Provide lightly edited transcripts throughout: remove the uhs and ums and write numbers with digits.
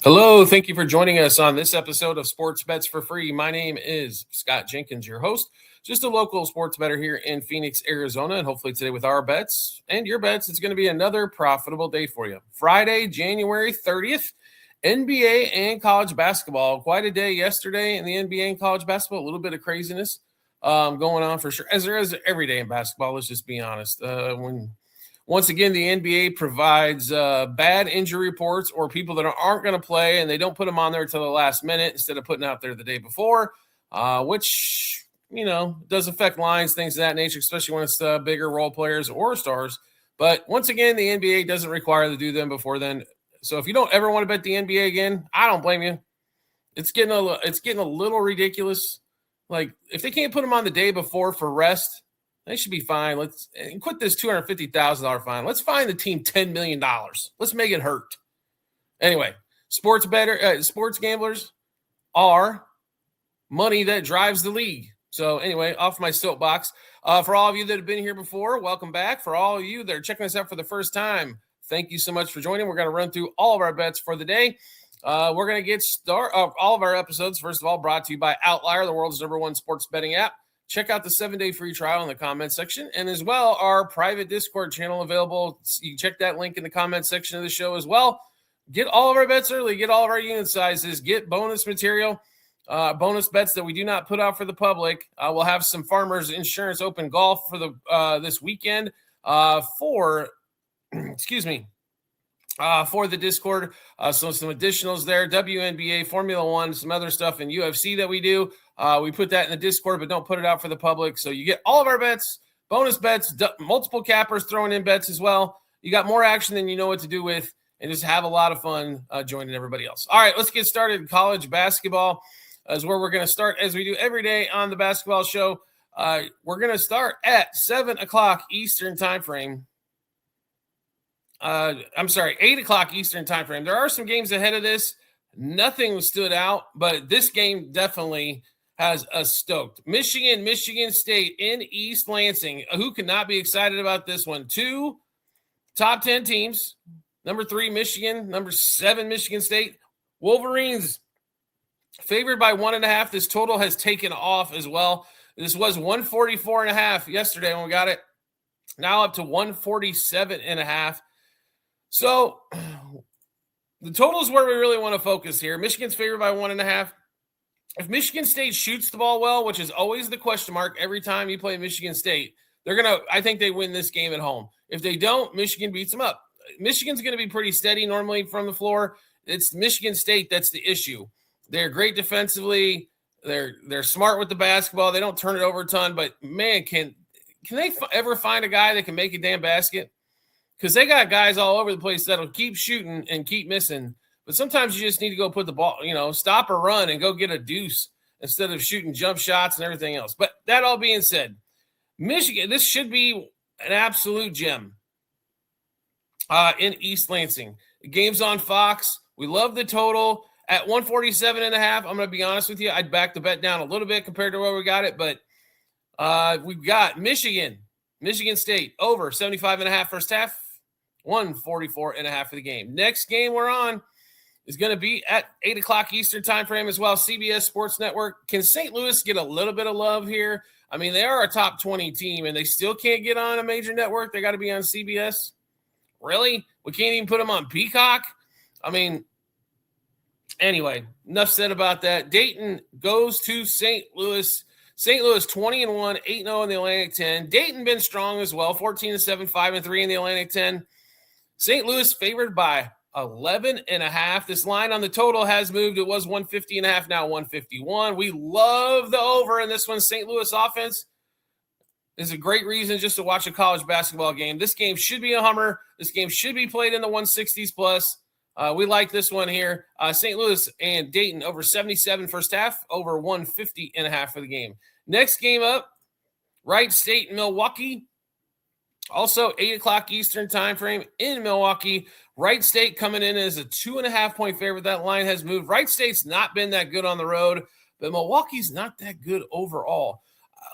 Hello, thank you for joining us on this episode of Sports Bets for Free. My name is Scott Jenkins, your host, just a local sports bettor here in Phoenix, Arizona. And hopefully today with our bets and your bets, it's going to be another profitable day for you. Friday, January 30th, NBA and college basketball. Quite a day yesterday in the NBA and college basketball. A little bit of craziness going on for sure, as there is every day in basketball. Let's just be honest. Once again, the NBA provides bad injury reports or people that aren't going to play, and they don't put them on there until the last minute instead of putting out there the day before, which, does affect lines, things of that nature, especially when it's bigger role players or stars. But once again, the NBA doesn't require to do them before then. So if you don't ever want to bet the NBA again, I don't blame you. It's getting a little ridiculous. Like, if they can't put them on the day before for rest, they should be fine. Let's quit this $250,000 fine. Let's fine the team $10 million. Let's make it hurt. Anyway, sports gamblers are money that drives the league. So anyway, off my soapbox. For all of you that have been here before, welcome back. For all of you that are checking us out for the first time, thank you so much for joining. We're going to run through all of our bets for the day. We're going to get started. All of our episodes, first of all, brought to you by Outlier, the world's #1 sports betting app. Check out the 7-day free trial in the comment section, and as well, our private Discord channel available. You can check that link in the comment section of the show as well. Get all of our bets early, get all of our unit sizes, get bonus material, bonus bets that we do not put out for the public. We'll have some Farmers Insurance Open Golf for the this weekend for the Discord. So some additionals there, WNBA, Formula One, some other stuff in UFC that we do. We put that in the Discord, but don't put it out for the public. So you get all of our bets, bonus bets, multiple cappers throwing in bets as well. You got more action than you know what to do with, and just have a lot of fun joining everybody else. All right, let's get started. College basketball is where we're going to start, as we do every day on the basketball show. We're going to start at 7 o'clock Eastern time frame. 8 o'clock Eastern time frame. There are some games ahead of this. Nothing stood out, but this game definitely has us stoked. Michigan State in East Lansing. Who could not be excited about this one? 2 top 10 teams. Number 3, Michigan. Number 7, Michigan State. Wolverines favored by 1.5. This total has taken off as well. This was 144.5 yesterday when we got it. Now up to 147.5. So the total is where we really want to focus here. Michigan's favored by 1.5. If Michigan State shoots the ball well, which is always the question mark every time you play Michigan State, I think they win this game at home. If they don't, Michigan beats them up. Michigan's going to be pretty steady normally from the floor. It's Michigan State that's the issue. They're great defensively. They're smart with the basketball. They don't turn it over a ton, but man, can they ever find a guy that can make a damn basket? Because they got guys all over the place that'll keep shooting and keep missing. But sometimes you just need to go put the ball, stop or run and go get a deuce instead of shooting jump shots and everything else. But that all being said, Michigan, this should be an absolute gem in East Lansing. The game's on Fox. We love the total at 147.5. I'm going to be honest with you. I'd back the bet down a little bit compared to where we got it. But we've got Michigan State over 75.5 first half. 144.5 for the game. Next game we're on is going to be at 8 o'clock Eastern time frame as well. CBS Sports Network. Can St. Louis get a little bit of love here? I mean, they are a top 20 team, and they still can't get on a major network. They got to be on CBS. Really? We can't even put them on Peacock? I mean, anyway, enough said about that. Dayton goes to St. Louis. St. Louis 20-1, 8-0 in the Atlantic 10. Dayton been strong as well, 14-7, 5-3 in the Atlantic 10. St. Louis favored by 11.5. This line on the total has moved. It was 150.5, now 151. We love the over in this one. St. Louis offense is a great reason just to watch a college basketball game. This game should be a hummer. This game should be played in the 160s plus. We like this one here. St. Louis and Dayton over 77 first half, over 150.5 for the game. Next game up, Wright State and Milwaukee. Also, 8 o'clock Eastern time frame in Milwaukee. Wright State coming in as a 2.5-point favorite. That line has moved. Wright State's not been that good on the road, but Milwaukee's not that good overall.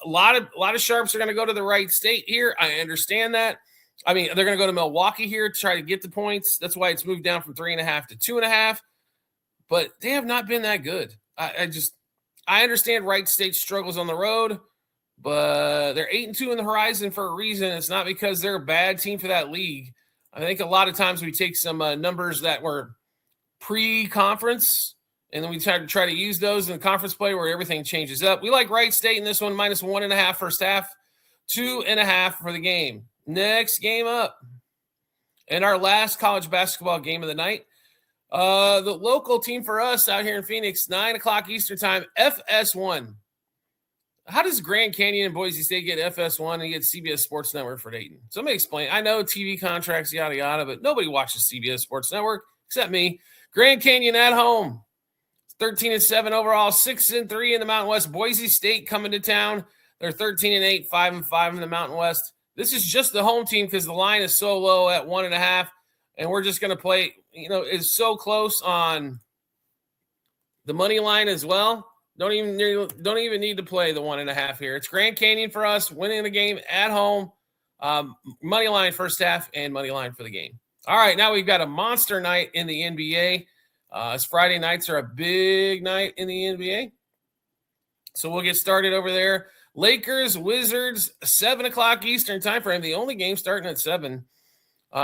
A lot of sharps are going to go to the Wright State here. I understand that. I mean, they're going to go to Milwaukee here to try to get the points. That's why it's moved down from 3.5 to 2.5. but they have not been that good. I understand Wright State struggles on the road, but they're 8-2 in the horizon for a reason. It's not because they're a bad team for that league. I think a lot of times we take some numbers that were pre-conference, and then we try to use those in the conference play where everything changes up. We like Wright State in this one, -1.5 first half, 2.5 for the game. Next game up. And our last college basketball game of the night. The local team for us out here in Phoenix, 9 o'clock Eastern time, FS1. How does Grand Canyon and Boise State get FS1 and get CBS Sports Network for Dayton? Somebody explain. I know TV contracts, yada, yada, but nobody watches CBS Sports Network except me. Grand Canyon at home, 13-7 overall, 6-3 in the Mountain West. Boise State coming to town. They're 13-8, 5-5 in the Mountain West. This is just the home team because the line is so low at 1.5, and we're just going to play, it's so close on the money line as well. Don't even need to play the 1.5 here. It's Grand Canyon for us, winning the game at home. Money line first half and money line for the game. All right, now we've got a monster night in the NBA. As Friday nights are a big night in the NBA. So we'll get started over there. Lakers, Wizards, 7 o'clock Eastern time frame. The only game starting at 7.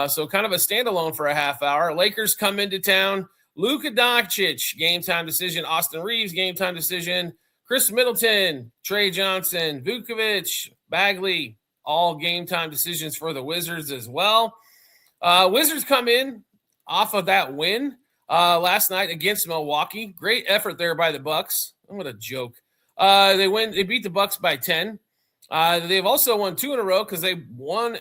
So kind of a standalone for a half hour. Lakers come into town. Luka Doncic, game time decision. Austin Reeves, game time decision. Chris Middleton, Trey Johnson, Vucevic, Bagley, all game time decisions for the Wizards as well. Wizards come in off of that win last night against Milwaukee. Great effort there by the Bucks. What a joke. They beat the Bucks by 10. They've also won 2 in a row because they won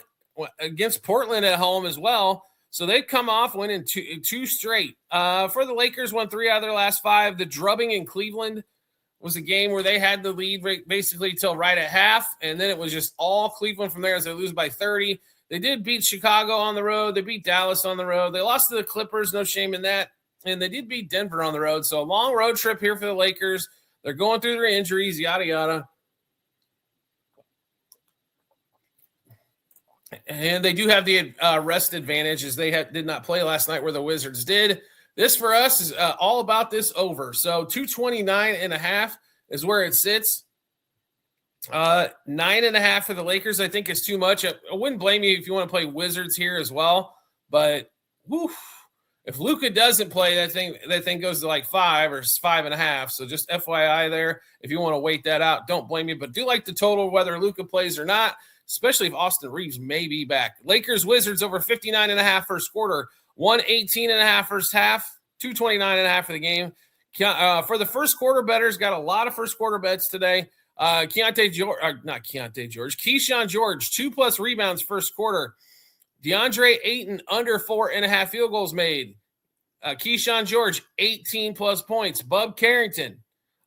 against Portland at home as well. So they've come off winning two straight. For the Lakers, won 3 out of their last 5. The drubbing in Cleveland was a game where they had the lead basically till right at half, and then it was just all Cleveland from there as they lose by 30. They did beat Chicago on the road. They beat Dallas on the road. They lost to the Clippers, no shame in that. And they did beat Denver on the road. So a long road trip here for the Lakers. They're going through their injuries, yada, yada. And they do have the rest advantage as they did not play last night where the Wizards did. This for us is all about this over. So 229.5 is where it sits. 9.5 for the Lakers, I think, is too much. I wouldn't blame you if you want to play Wizards here as well. But if Luka doesn't play, that thing goes to like 5 or 5.5. So just FYI there, if you want to wait that out, don't blame me. But do like the total whether Luka plays or not, especially if Austin Reeves may be back. Lakers, Wizards over 59.5 first quarter, 118.5 first half, 229.5 for the game. For the first quarter bettors, got a lot of first quarter bets today. Keyshawn George, 2+ rebounds first quarter. DeAndre Ayton, under 4.5 field goals made. Keyshawn George, 18+ points. Bub Carrington,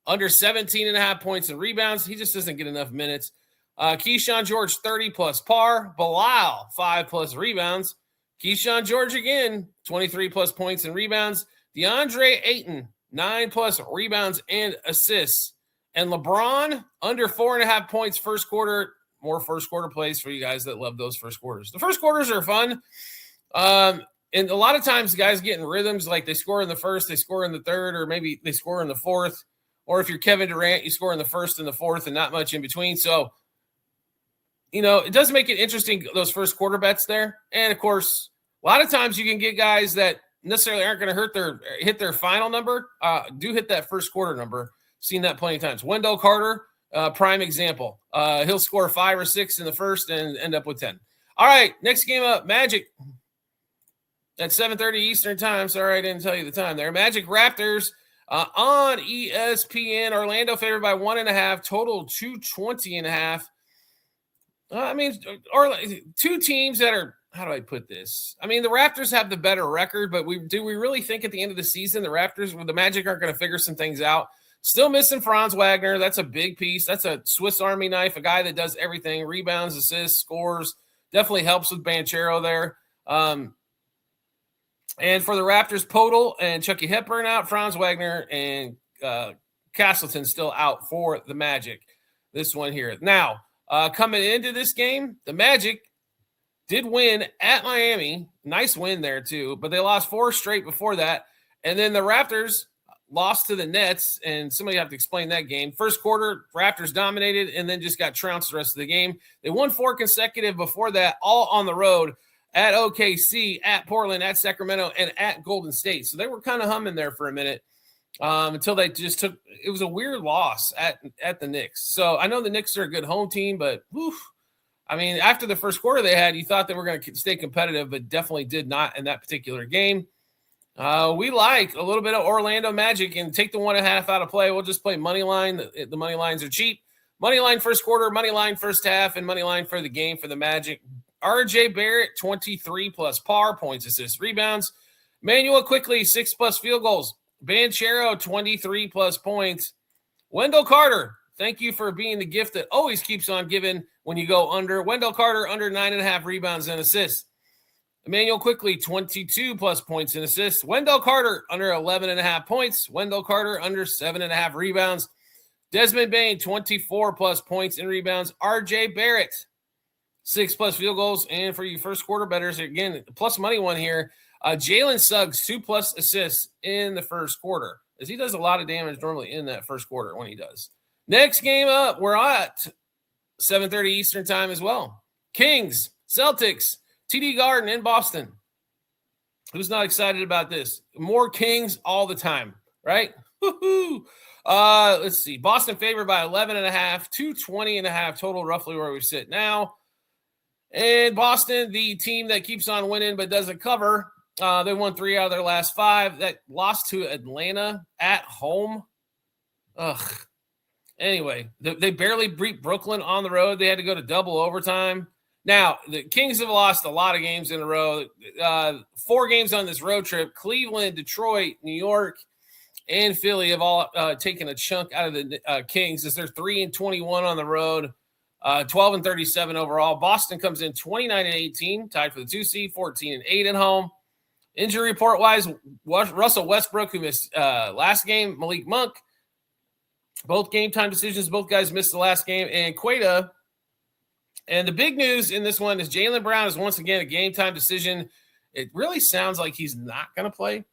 under 17.5 points and rebounds. He just doesn't get enough minutes. Keyshawn George, 30+ par. Bilal, 5+ rebounds. Keyshawn George again, 23+ points and rebounds. DeAndre Ayton, 9+ rebounds and assists. And LeBron, under 4.5 points first quarter. More first quarter plays for you guys that love those first quarters. The first quarters are fun. And a lot of times guys get in rhythms, like they score in the first, they score in the third, or maybe they score in the fourth. Or if you're Kevin Durant, you score in the first and the fourth and not much in between. So, it does make it interesting, those first quarter bets there. And, of course, a lot of times you can get guys that necessarily aren't going to hit their final number, do hit that first quarter number. Seen that plenty of times. Wendell Carter, prime example. He'll score 5 or 6 in the first and end up with 10. All right, next game up, Magic at 7:30 Eastern time. Sorry, I didn't tell you the time there. Magic Raptors on ESPN. Orlando favored by 1.5, total 220.5. Two teams that are, how do I put this? The Raptors have the better record, but do we really think at the end of the season the Magic aren't going to figure some things out? Still missing Franz Wagner. That's a big piece. That's a Swiss Army knife, a guy that does everything, rebounds, assists, scores, definitely helps with Banchero there. And for the Raptors, Podol and Chucky Hepburn out, Franz Wagner and Castleton still out for the Magic. This one here. Now, coming into this game, the Magic did win at Miami. Nice win there, too. But they lost 4 straight before that. And then the Raptors lost to the Nets, and somebody have to explain that game. First quarter, Raptors dominated and then just got trounced the rest of the game. They won 4 consecutive before that, all on the road at OKC, at Portland, at Sacramento, and at Golden State. So they were kind of humming there for a minute until they just took – it was a weird loss at the Knicks. So I know the Knicks are a good home team, but I mean, after the first quarter they had, you thought they were going to stay competitive, but definitely did not in that particular game. We like a little bit of Orlando Magic and take the 1.5 out of play. We'll just play money line. The money lines are cheap. Money line first quarter, money line first half, and money line for the game for the Magic. RJ Barrett, 23 plus par, points, assists, rebounds. Manuel Quickly, 6 plus field goals. Banchero, 23 plus points. Wendell Carter, thank you for being the gift that always keeps on giving when you go under. Wendell Carter, under 9.5 rebounds and assists. Emmanuel Quickly, 22 plus points and assists. Wendell Carter, under 11.5 points. Wendell Carter, under 7.5 rebounds. Desmond Bane, 24 plus points and rebounds. RJ Barrett, 6 plus field goals. And for you first quarter bettors, again, plus money one here. Jalen Suggs, 2 plus assists in the first quarter, as he does a lot of damage normally in that first quarter when he does. Next game up, we're at 7:30 Eastern time as well. Kings, Celtics, TD Garden in Boston. Who's not excited about this? More Kings all the time, right? Woo-hoo. Let's see. Boston favored by 11.5, 220.5 total, roughly where we sit now. And Boston, the team that keeps on winning but doesn't cover. They won 3 out of their last 5. That lost to Atlanta at home. Anyway, they barely beat Brooklyn on the road. They had to go to double overtime. Now, the Kings have lost a lot of games in a row. 4 games on this road trip. Cleveland, Detroit, New York, and Philly have all taken a chunk out of the Kings as they're 3-21 on the road, 12-37 overall. Boston comes in 29-18, tied for the 2 seed, 14-8 at home. Injury report-wise, Russell Westbrook, who missed last game, Malik Monk, both game-time decisions. Both guys missed the last game, and Queta. And the big news in this one is Jaylen Brown is once again a game-time decision. It really sounds like he's not going to play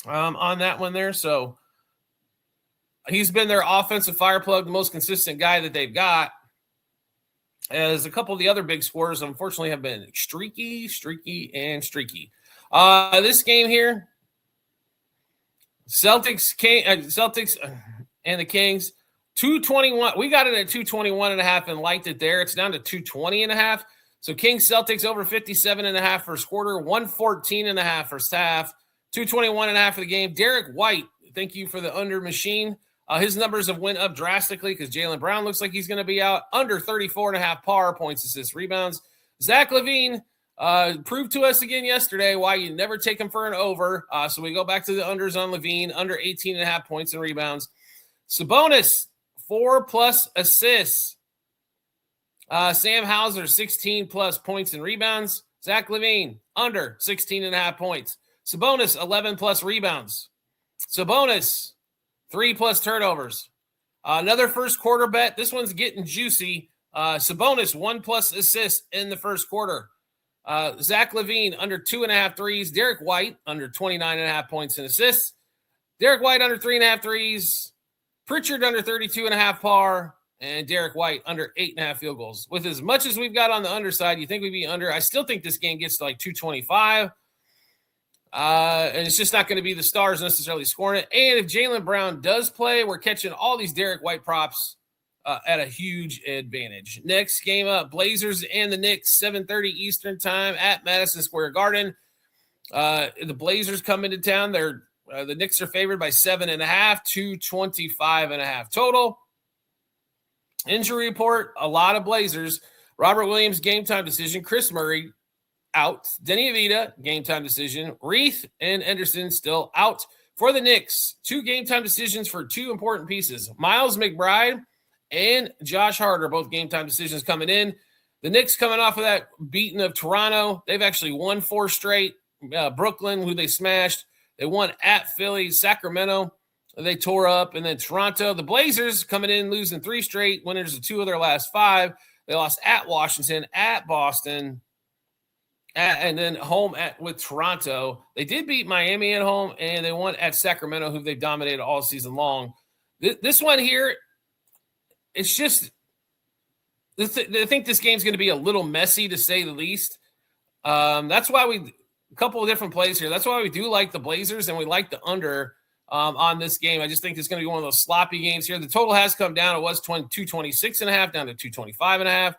on that one there. So he's been their offensive fire plug, the most consistent guy that they've got. As a couple of the other big scorers, unfortunately, have been streaky. This game here, Celtics and the Kings, 221. We got it at 221.5 and liked it there. It's down to 220.5. So Kings Celtics over 57.5 first quarter, 114.5 first half, 221.5 for the game. Derek White, thank you for the under machine. His numbers have went up drastically because Jaylen Brown looks like he's going to be out. Under 34.5 par, points, assists, rebounds. Zach LaVine proved to us again yesterday why you never take him for an over. So we go back to the unders on LaVine, under 18.5 points and rebounds. Sabonis, 4 plus assists. Sam Hauser, 16 plus points and rebounds. Zach LaVine, under 16.5 points. Sabonis, 11 plus rebounds. Sabonis, 3 plus turnovers. Another first quarter bet. This one's getting juicy. Sabonis, 1 plus assist in the first quarter. Zach LaVine, under 2.5 threes. Derek White, under 29.5 points and assists. Derek White, under 3.5 threes. Pritchard, under 32.5 par. And Derek White, under 8.5 field goals. With as much as we've got on the underside, you think we'd be under. I still think this game gets to like 225. And it's just not going to be the Stars necessarily scoring it. And if Jaylen Brown does play, we're catching all these Derek White props at a huge advantage. Next game up, Blazers and the Knicks, 7:30 Eastern time at Madison Square Garden. The Blazers come into town. The Knicks are favored by 7.5, 225.5 total. Injury report, a lot of Blazers. Robert Williams, game time decision. Chris Murray, out. Denny Avita, game time decision. Reith and Anderson still out. For the Knicks, 2 game time decisions for 2 important pieces. Miles McBride and Josh Hart are both game time decisions coming in. The Knicks coming off of that beating of Toronto. They've actually won 4 straight. Brooklyn, who they smashed. They won at Philly. Sacramento, they tore up. And then Toronto. The Blazers coming in, losing 3 straight. Winners of 2 of their last 5. They lost at Washington, at Boston, And then home with Toronto. They did beat Miami at home, and they won at Sacramento, who they've dominated all season long. This one here, it's just I think this game's going to be a little messy, to say the least. That's why a couple of different plays here. That's why we do like the Blazers, and we like the under on this game. I just think it's going to be one of those sloppy games here. The total has come down. It was 226.5 down to 225.5.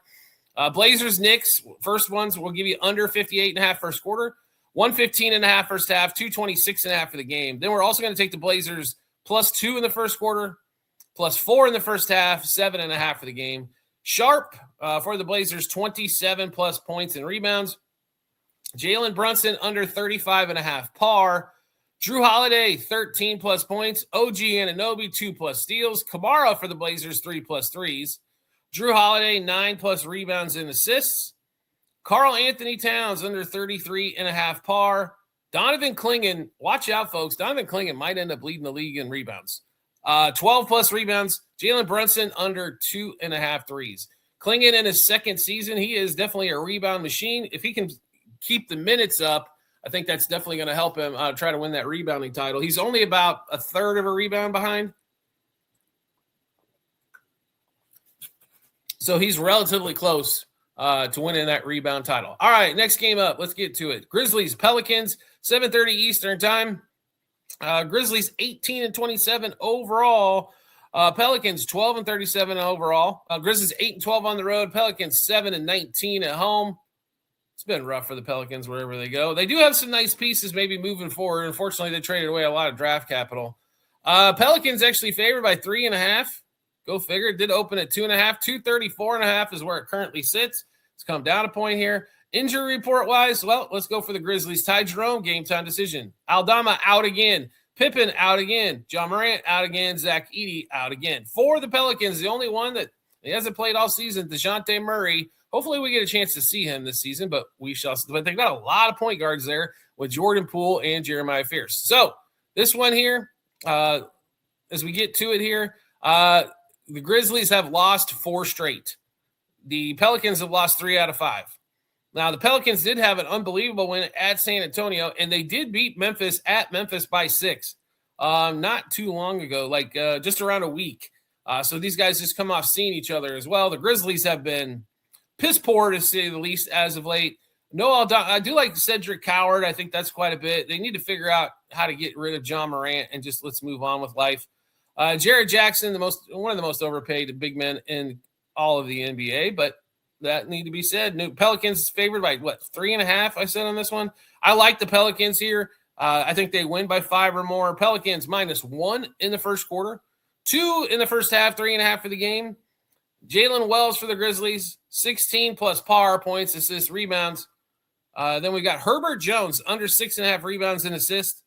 Blazers, Knicks, first ones, we'll give you under 58.5 first quarter, 115.5 first half, 226.5 for the game. Then we're also going to take the Blazers +2 in the first quarter, +4 in the first half, 7.5 for the game. Sharp for the Blazers, 27+ points and rebounds. Jalen Brunson under 35.5 par. Drew Holiday, 13+ points. OG Anunoby, 2+ steals. Kamara for the Blazers, 3+ threes. Drew Holiday, 9+ rebounds and assists. Karl Anthony Towns under 33.5 par. Donovan Clingan, watch out, folks. Donovan Clingan might end up leading the league in rebounds. 12+ rebounds. Jalen Brunson under 2.5 threes. Clingan in his second season, he is definitely a rebound machine. If he can keep the minutes up, I think that's definitely going to help him try to win that rebounding title. He's only about a third of a rebound behind. So he's relatively close to winning that rebound title. All right, next game up. Let's get to it. Grizzlies, Pelicans, 7:30 Eastern time. Grizzlies 18-27 overall. Pelicans 12-37 overall. Grizzlies 8-12 on the road. Pelicans 7-19 at home. It's been rough for the Pelicans wherever they go. They do have some nice pieces maybe moving forward. Unfortunately, they traded away a lot of draft capital. Pelicans actually favored by 3.5. Go figure. It did open at 2.5. 234.5 is where it currently sits. It's come down a point here. Injury report-wise, well, let's go for the Grizzlies. Ty Jerome, game-time decision. Aldama out again. Pippen out again. John Morant out again. Zach Edey out again. For the Pelicans, the only one that he hasn't played all season, DeJounte Murray. Hopefully we get a chance to see him this season, but we shall. But they've got a lot of point guards there with Jordan Poole and Jeremiah Fierce. So this one here, as we get to it here, the Grizzlies have lost 4 straight. The Pelicans have lost 3 out of 5. Now, the Pelicans did have an unbelievable win at San Antonio, and they did beat Memphis at Memphis by 6 not too long ago, like just around a week. So these guys just come off seeing each other as well. The Grizzlies have been piss poor, to say the least, as of late. I do like Cedric Coward. I think that's quite a bit. They need to figure out how to get rid of John Morant and just let's move on with life. Jared Jackson, one of the most overpaid big men in all of the NBA, but that need to be said. Pelicans favored by 3.5? I said on this one. I like the Pelicans here. I think they win by 5 or more. Pelicans -1 in the first quarter, 2 in the first half, 3.5 for the game. Jalen Wells for the Grizzlies, 16+ par, points, assists, rebounds. Then we got Herbert Jones under 6.5 rebounds and assists.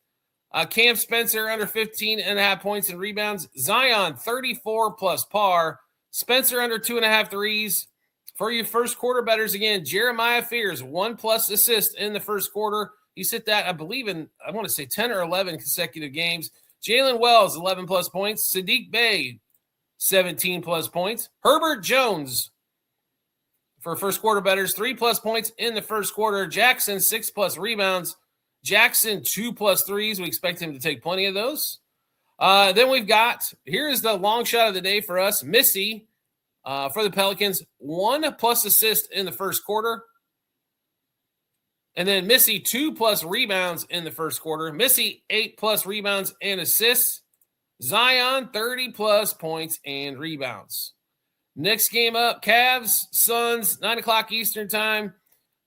Cam Spencer under 15.5 points and rebounds. Zion 34+ par. Spencer under 2.5 threes. For you first quarter bettors, again, Jeremiah Fierce 1+ assist in the first quarter. He's hit that, I believe, I want to say 10 or 11 consecutive games. Jalen Wells 11+ points. Sadiq Bey 17+ points. Herbert Jones for first quarter bettors 3+ points in the first quarter. Jackson 6+ rebounds. Jackson 2+ threes. We expect him to take plenty of those. Then we've got, here's the long shot of the day for us, Missy for the Pelicans, 1+ assist in the first quarter. And then Missy 2+ rebounds in the first quarter. Missy 8+ rebounds and assists. Zion 30+ points and rebounds. Next game up, Cavs, Suns, 9 o'clock Eastern time.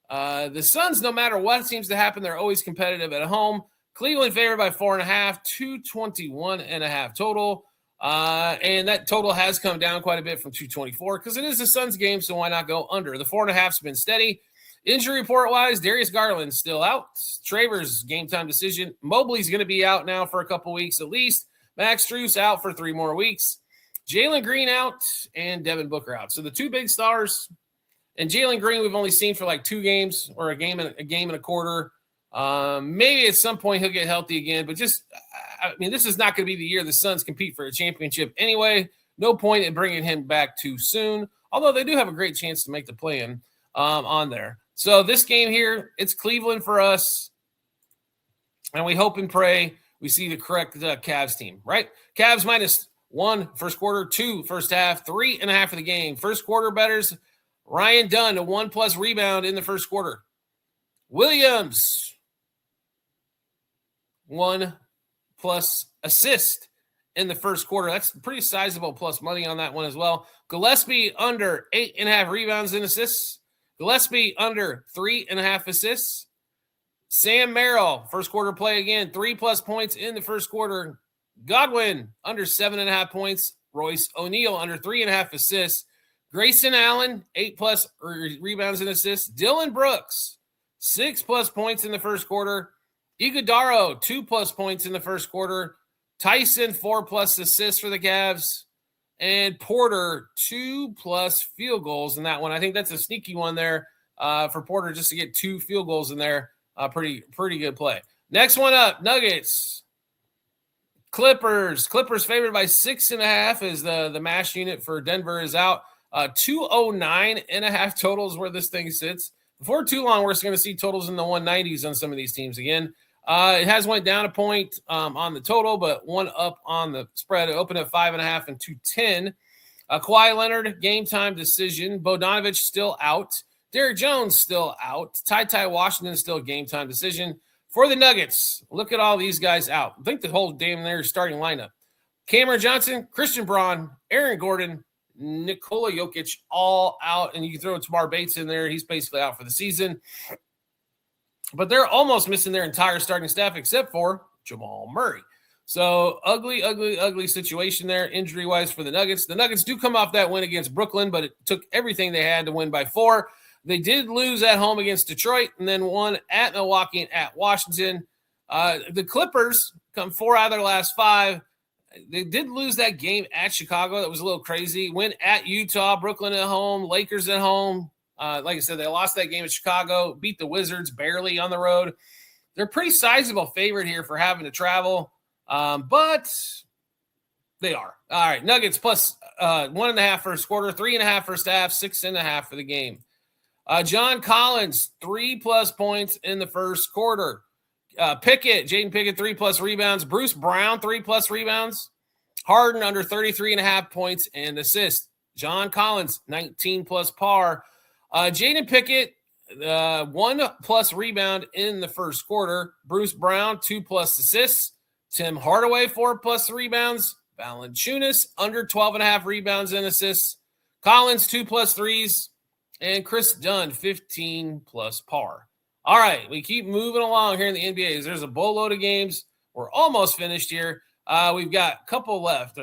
The Suns, no matter what seems to happen, they're always competitive at home. Cleveland favored by 4.5, 221.5 total. And that total has come down quite a bit from 224 because it is the Suns game, so why not go under? The 4.5's been steady. Injury report-wise, Darius Garland's still out. Travers, game-time decision. Mobley's going to be out now for a couple weeks at least. Max Strus out for 3 more weeks. Jalen Green out and Devin Booker out. So the 2 big stars, and Jalen Green we've only seen for like 2 games or a game and a quarter. Maybe at some point he'll get healthy again, but this is not going to be the year the Suns compete for a championship anyway. No point in bringing him back too soon, although they do have a great chance to make the play-in on there. So this game here, it's Cleveland for us. And we hope and pray we see the correct Cavs team, right? Cavs -1 first quarter, 2 first half, 3.5 for the game. First quarter bettors, Ryan Dunn, a 1+ rebound in the first quarter. Williams, 1+ assist in the first quarter. That's pretty sizable plus money on that one as well. Gillespie under 8.5 rebounds and assists. Gillespie under 3.5 assists. Sam Merrill, first quarter play again, 3+ points in the first quarter. Godwin under 7.5 points. Royce O'Neal under 3.5 assists. Grayson Allen, 8+ rebounds and assists. Dylan Brooks, 6+ points in the first quarter. Iguodaro, 2+ points in the first quarter. Tyson, 4+ assists for the Cavs. And Porter, 2+ field goals in that one. I think that's a sneaky one there for Porter just to get 2 field goals in there. Pretty good play. Next one up, Nuggets. Clippers favored by 6.5 as the mash unit for Denver is out. 209.5 totals where this thing sits. Before too long, we're going to see totals in the 190s on some of these teams again. It has went down a point on the total, but 1 up on the spread. It opened at 5.5 and 210. Kawhi Leonard, game time decision. Bogdanović still out. Derrick Jones still out. Ty Washington still game time decision. For the Nuggets, look at all these guys out. I think the whole damn their starting lineup. Cameron Johnson, Christian Braun, Aaron Gordon, Nikola Jokic, all out. And you can throw Tamar Bates in there. He's basically out for the season. But they're almost missing their entire starting staff except for Jamal Murray. So ugly situation there injury-wise for the Nuggets. The Nuggets do come off that win against Brooklyn, but it took everything they had to win by 4. They did lose at home against Detroit and then won at Milwaukee and at Washington. The Clippers come 4 out of their last 5. They did lose that game at Chicago. That was a little crazy. Win at Utah, Brooklyn at home, Lakers at home. Like I said, they lost that game at Chicago, beat the Wizards barely on the road. They're a pretty sizable favorite here for having to travel, but they are. All right, Nuggets plus 1.5 first quarter, 3.5 first half, 6.5 for the game. John Collins, 3+ points in the first quarter. Jaden Pickett, 3+ rebounds. Bruce Brown, 3+ rebounds. Harden under 33.5 points and assists. John Collins, 19+ par. Jaden Pickett, 1+ rebound in the first quarter. Bruce Brown, 2+ assists. Tim Hardaway, 4+ rebounds. Valanciunas, under 12.5 rebounds and assists. Collins, 2+ threes. And Chris Dunn, 15+ par. All right, we keep moving along here in the NBA. There's a boatload of games. We're almost finished here. We've got a couple left.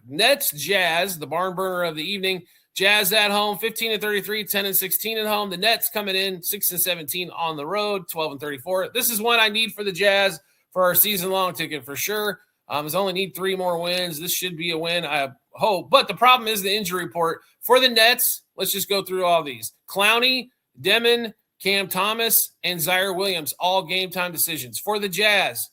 Nets, Jazz, the barn burner of the evening. Jazz at home, 15-33, 10-16 at home. The Nets coming in 6-17 on the road, 12-34. This is one I need for the Jazz for our season-long ticket for sure. I only need 3 more wins. This should be a win, I hope. But the problem is the injury report. For the Nets, let's just go through all these. Clowney, Demon, Cam Thomas, and Zaire Williams, all game-time decisions. For the Jazz,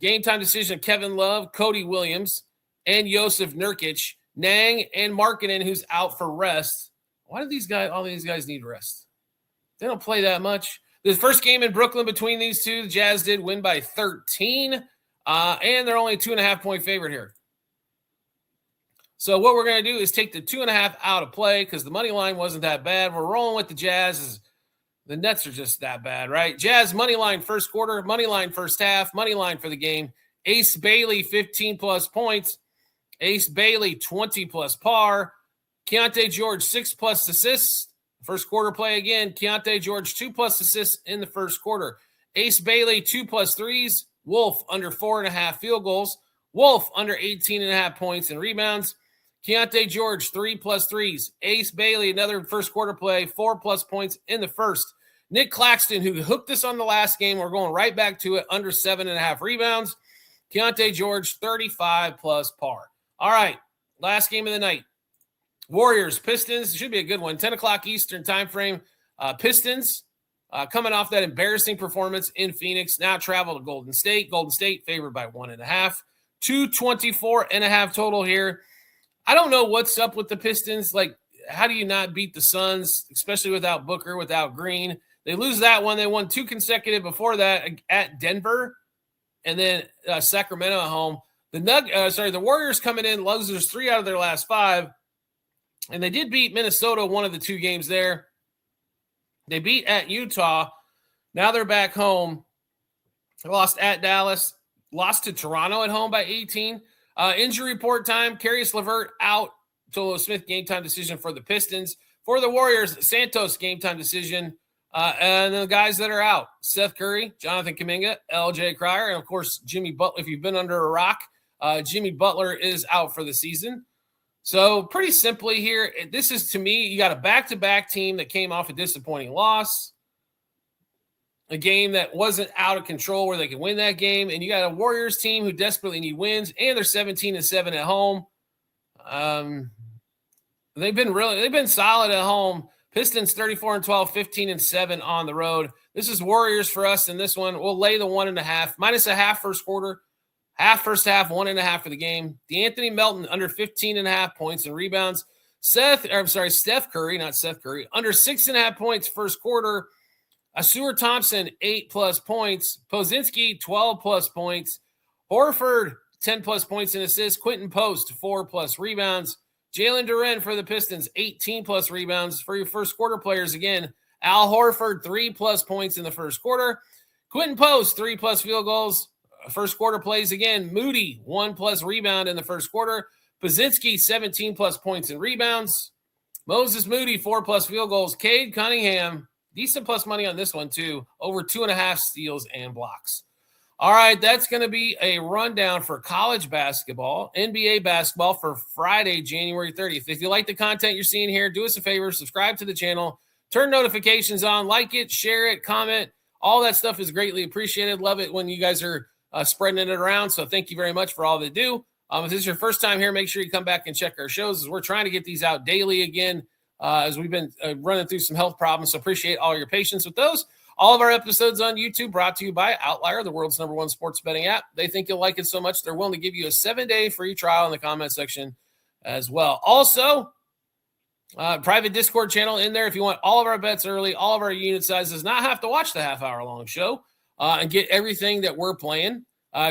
game-time decision of Kevin Love, Cody Williams, and Yusuf Nurkic. Nang and Markkanen, who's out for rest. Why do all these guys need rest? They don't play that much. The first game in Brooklyn between these two, the Jazz did win by 13, and they're only a 2.5-point favorite here. So what we're going to do is take the 2.5 out of play because the money line wasn't that bad. We're rolling with the Jazz. The Nets are just that bad, right? Jazz money line first quarter, money line first half, money line for the game. Ace Bailey, 15+ points. Ace Bailey, 20+ par. Keontae George, 6+ assists. First quarter play again. Keontae George, 2+ assists in the first quarter. Ace Bailey, 2+ threes. Wolf, under 4.5 field goals. Wolf, under 18.5 points and rebounds. Keontae George, 3+ threes. Ace Bailey, another first quarter play, 4+ points in the first. Nick Claxton, who hooked us on the last game, we're going right back to it, under 7.5 rebounds. Keontae George, 35+ par. All right, last game of the night. Warriors, Pistons. Should be a good one. 10 o'clock Eastern time frame. Pistons coming off that embarrassing performance in Phoenix. Now travel to Golden State. Golden State favored by 1.5. 224.5 total here. I don't know what's up with the Pistons. Like, how do you not beat the Suns, especially without Booker, without Green? They lose that one. They won 2 consecutive before that at Denver, and then Sacramento at home. The Warriors coming in, losers 3 out of their last 5, and they did beat Minnesota one of the 2 games there. They beat at Utah. Now they're back home. They lost at Dallas, lost to Toronto at home by 18. Injury report time, Caris LeVert out. Tolo Smith game time decision for the Pistons. For the Warriors, Santos game time decision. And the guys that are out, Seth Curry, Jonathan Kuminga, LJ Cryer, and of course, Jimmy Butler. If you've been under a rock, Jimmy Butler is out for the season. So pretty simply here, this is, to me, you got a back-to-back team that came off a disappointing loss, a game that wasn't out of control where they could win that game, and you got a Warriors team who desperately need wins, and they're 17-7 at home. They've been solid at home. Pistons 34-12, 15-7 on the road. This is Warriors for us in this one. We'll lay the 1.5, minus a half first quarter, half first half, 1.5 for the game. DeAnthony Melton under 15.5 points and rebounds. Steph Curry, not Seth Curry, under 6.5 points first quarter. Asur Thompson, 8+ points. Pozinski, 12+ points. Horford, 10+ points and assists. Quentin Post, 4+ rebounds. Jalen Duren for the Pistons, 18+ rebounds. For your first quarter players, again, Al Horford, 3+ points in the first quarter. Quentin Post, 3+ field goals. First quarter plays again. Moody, 1+ rebound in the first quarter. Pozinski, 17+ points and rebounds. Moses Moody, 4+ field goals. Cade Cunningham, decent plus money on this one too. Over 2.5 steals and blocks. All right, that's going to be a rundown for college basketball, NBA basketball for Friday, January 30th. If you like the content you're seeing here, do us a favor, subscribe to the channel, turn notifications on, like it, share it, comment. All that stuff is greatly appreciated. Love it when you guys are spreading it around. So thank you very much for all they do. If this is your first time here, make sure you come back and check our shows, as we're trying to get these out daily again, as we've been running through some health problems. So appreciate all your patience with those. All of our episodes on YouTube brought to you by Outlier, the world's #1 sports betting app. They think you'll like it so much, they're willing to give you a 7-day free trial in the comment section as well. Also, private Discord channel in there if you want all of our bets early, all of our unit sizes, not have to watch the half-hour-long show, and get everything that we're playing.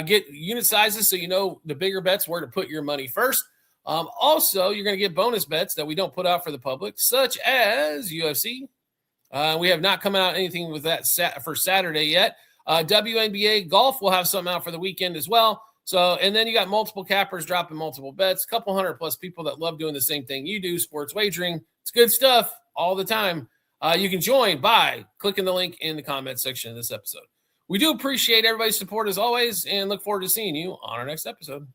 Get unit sizes so you know the bigger bets, where to put your money first. Also, you're going to get bonus bets that we don't put out for the public, such as UFC. We have not come out anything with that for Saturday yet. WNBA golf will have something out for the weekend as well. So, and then you got multiple cappers dropping multiple bets, a couple 100+ people that love doing the same thing you do, sports wagering. It's good stuff all the time. You can join by clicking the link in the comment section of this episode. We do appreciate everybody's support as always, and look forward to seeing you on our next episode.